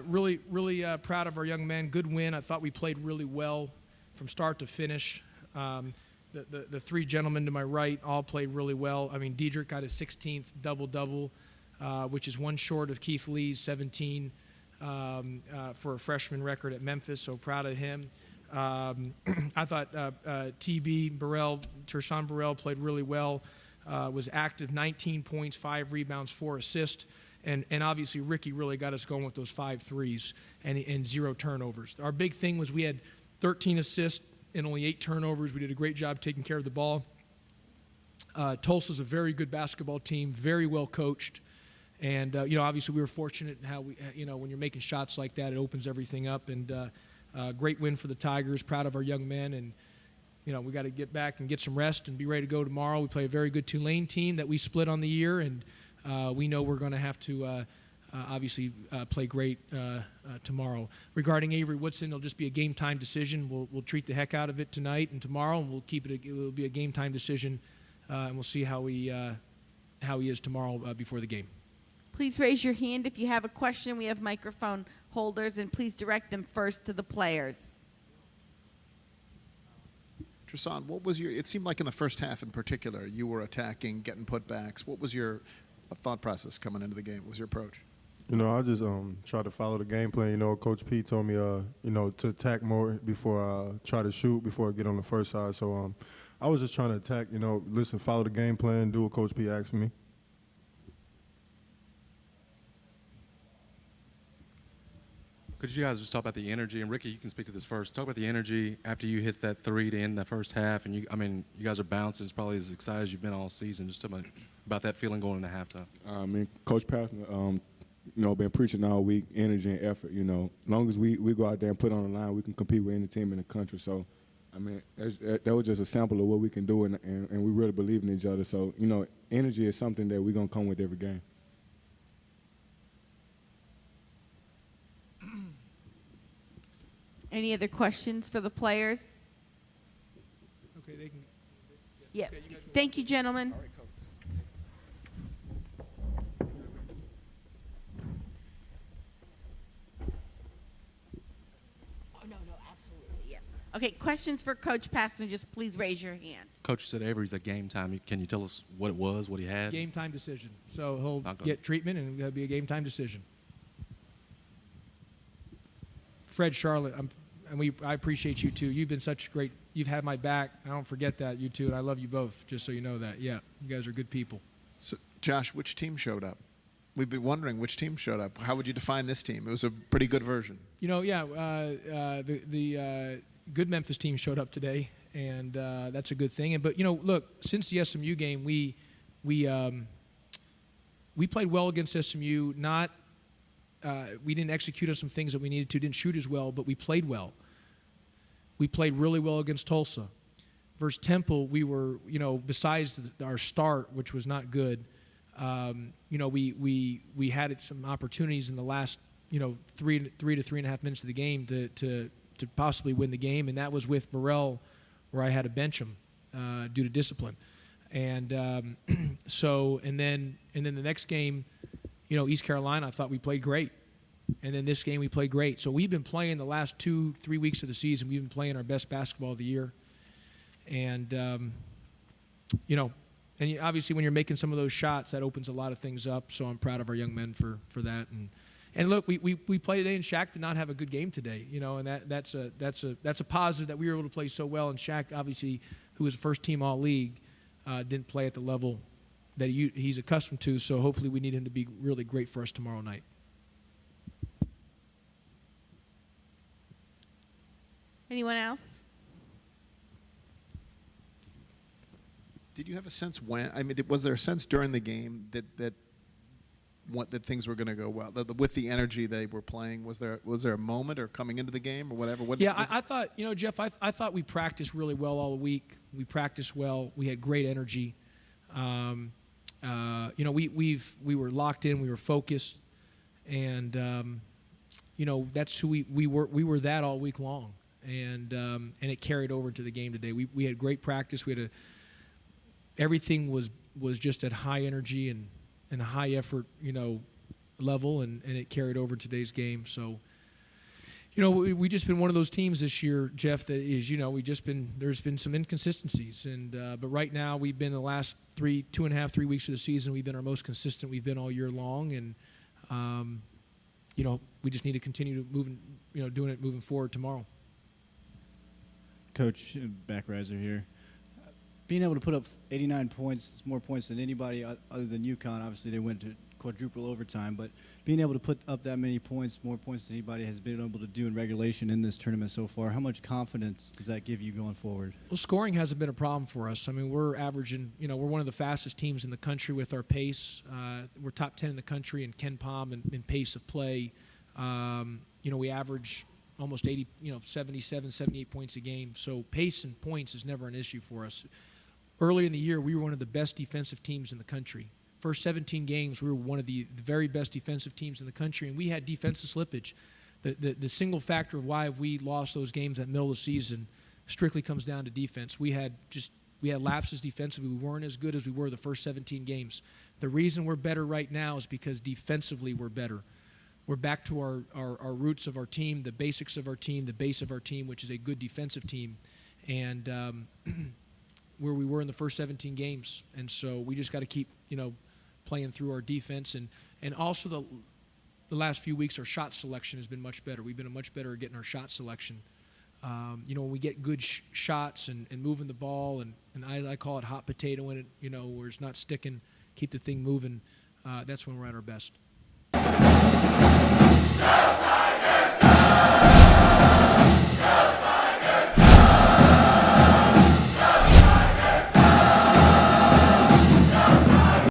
really proud of our young men. Good win. I thought we played really well from start to finish. The three gentlemen to my right all played really well. I mean, Diedrich got his 16th double-double, which is one short of Keith Lee's 17 for a freshman record at Memphis, so proud of him. I thought TB Burrell, Tershawn Burrell played really well, was active, 19 points, 5 rebounds, 4 assists. And obviously Ricky really got us going with those 5 threes and 0 turnovers. Our big thing was we had 13 assists and only 8 turnovers. We did a great job taking care of the ball. Tulsa's a very good basketball team, very well coached. And, obviously we were fortunate in how we, when you're making shots like that, it opens everything up. And great win for the Tigers, proud of our young men. And, we got to get back and get some rest and be ready to go tomorrow. We play a very good Tulane team that we split on the year, and we know we're going to have to obviously play great tomorrow. Regarding Avery Woodson, it'll just be a game-time decision. We'll treat the heck out of it tonight and tomorrow, and we'll keep it. It will be a game-time decision, and we'll see how he is tomorrow before the game. Please raise your hand if you have a question. We have microphone holders, and please direct them first to the players. Tristan, what was it seemed like in the first half in particular, you were attacking, getting putbacks. What was your thought process coming into the game? What was your approach? I just try to follow the game plan. Coach P told me, to attack more before I try to shoot, before I get on the first side. So I was just trying to attack, listen, follow the game plan, do what Coach P asked me. Could you guys just talk about the energy? And Ricky, you can speak to this first. Talk about the energy after you hit that 3 to end the first half. And you guys are bouncing. It's probably as excited as you've been all season. Just talk about that feeling going into halftime. Coach Passner, been preaching all week, energy and effort. As long as we go out there and put on the line, we can compete with any team in the country. So, that was just a sample of what we can do, and we really believe in each other. So, energy is something that we're going to come with every game. Any other questions for the players? Okay, they can. Yeah. Okay, Thank you, gentlemen. All right, Coach. Oh, no, absolutely, yeah. Okay, questions for Coach Passner, just please raise your hand. Coach said Avery's at game time. Can you tell us what it was, what he had? Game time decision. So he'll get treatment, and it'll be a game time decision. Fred, Charlotte, I appreciate you too. You've been such great. You've had my back. I don't forget that, you two, and I love you both. Just so you know that. Yeah, you guys are good people. So, Josh, which team showed up? We've been wondering which team showed up. How would you define this team? It was a pretty good version. The good Memphis team showed up today, and that's a good thing. But look, since the SMU game, we played well against SMU. We didn't execute on some things that we needed to. Didn't shoot as well, but we played well. We played really well against Tulsa. Versus Temple, we were, besides our start, which was not good, we had some opportunities in the last, 3 to 3.5 minutes of the game to possibly win the game, and that was with Burrell, where I had to bench him due to discipline. And then the next game, East Carolina, I thought we played great. And then this game we played great. So we've been playing the last 2-3 weeks of the season. We've been playing our best basketball of the year. And, and obviously when you're making some of those shots, that opens a lot of things up. So I'm proud of our young men for that. And look, we played today, and Shaq did not have a good game today. And that's a positive that we were able to play so well. And Shaq, obviously, who was first team all-league, didn't play at the level that he's accustomed to, so hopefully we need him to be really great for us tomorrow night. Anyone else? Did you have a sense was there a sense during the game that things were going to go well? With the energy they were playing, was there a moment or coming into the game or whatever? I thought, Jeff, I thought we practiced really well all week. We practiced well. We had great energy. We were locked in, we were focused, and that's who we were. We were that all week long, and it carried over to the game today. We had great practice. Everything was just at high energy and high effort, level, and it carried over today's game. So, we just been one of those teams this year, Jeff, that is, there's been some inconsistencies. But right now we've been the last 2.5, 3 weeks of the season, we've been our most consistent we've been all year long. And, we just need to continue to doing it moving forward tomorrow. Coach, Backraiser here. Being able to put up 89 points, it's more points than anybody other than UConn. Obviously, they went to quadruple overtime, but being able to put up that many points, more points than anybody has been able to do in regulation in this tournament so far, how much confidence does that give you going forward? Well, scoring hasn't been a problem for us. I mean, we're averaging, we're one of the fastest teams in the country with our pace. We're top 10 in the country in Ken Pom and pace of play. We average almost 80, 77, 78 points a game. So pace and points is never an issue for us. Early in the year, we were one of the best defensive teams in the country. First 17 games, we were one of the very best defensive teams in the country, and we had defensive slippage. The single factor of why we lost those games at the middle of the season strictly comes down to defense. We had lapses defensively. We weren't as good as we were the first 17 games. The reason we're better right now is because defensively we're better. We're back to our roots of our team, the basics of our team, the base of our team, which is a good defensive team, and where we were in the first 17 games. And so we just got to keep, playing through our defense. And also the last few weeks, our shot selection has been much better. We've been much better at getting our shot selection. When we get good shots and moving the ball, and I call it hot potato in it, where it's not sticking, keep the thing moving, that's when we're at our best.